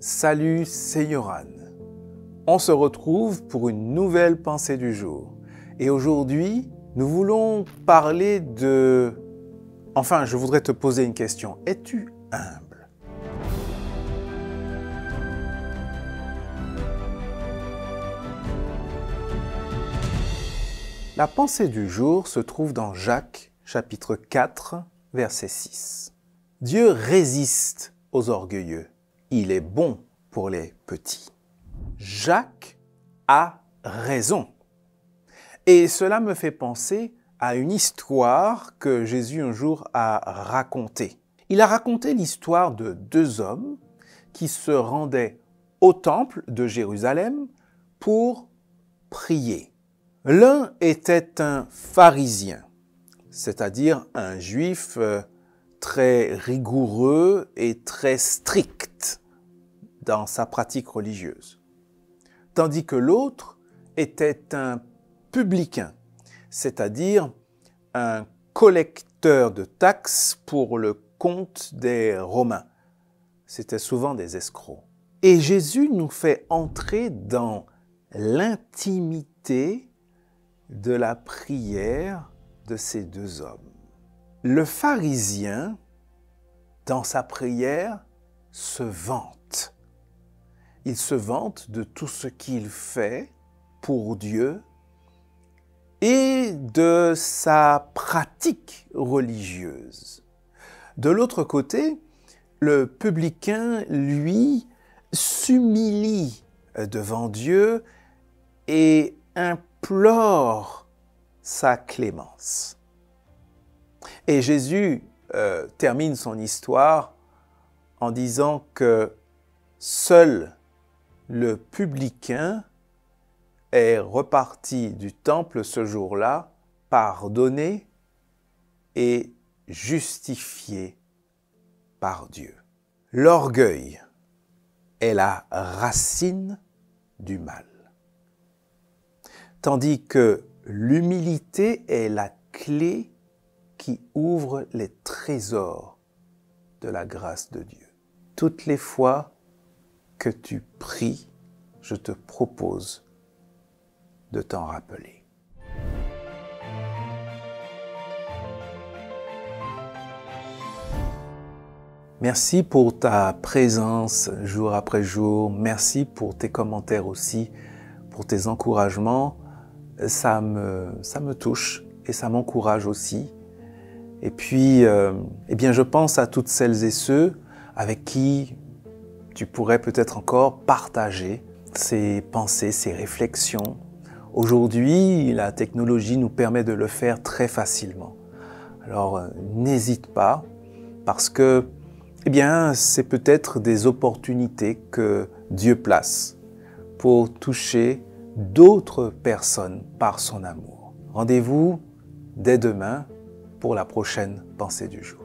Salut, c'est Yoran. On se retrouve pour une nouvelle pensée du jour. Et aujourd'hui, nous voulons parler de... Enfin, je voudrais te poser une question. Es-tu humble? La pensée du jour se trouve dans Jacques, chapitre 4, verset 6. Dieu résiste aux orgueilleux. Il est bon pour les petits. Jacques a raison. Et cela me fait penser à une histoire que Jésus un jour a racontée. Il a raconté l'histoire de deux hommes qui se rendaient au temple de Jérusalem pour prier. L'un était un pharisien, c'est-à-dire un juif très rigoureux et très strict dans sa pratique religieuse. Tandis que l'autre était un publicain, c'est-à-dire un collecteur de taxes pour le compte des Romains. C'étaient souvent des escrocs. Et Jésus nous fait entrer dans l'intimité de la prière de ces deux hommes. Le pharisien, dans sa prière, se vante. Il se vante de tout ce qu'il fait pour Dieu et de sa pratique religieuse. De l'autre côté, le publicain, lui, s'humilie devant Dieu et implore sa clémence. Et Jésus termine son histoire en disant que seul le publicain est reparti du temple ce jour-là, pardonné et justifié par Dieu. L'orgueil est la racine du mal, tandis que l'humilité est la clé qui ouvre les trésors de la grâce de Dieu. Toutes les fois que tu pries, je te propose de t'en rappeler. Merci pour ta présence jour après jour. Merci pour tes commentaires aussi, pour tes encouragements. Ça me touche et ça m'encourage aussi. Et puis, je pense à toutes celles et ceux avec qui tu pourrais peut-être encore partager ces pensées, ces réflexions. Aujourd'hui, la technologie nous permet de le faire très facilement. Alors, n'hésite pas, parce que, c'est peut-être des opportunités que Dieu place pour toucher d'autres personnes par son amour. Rendez-vous dès demain pour la prochaine pensée du jour.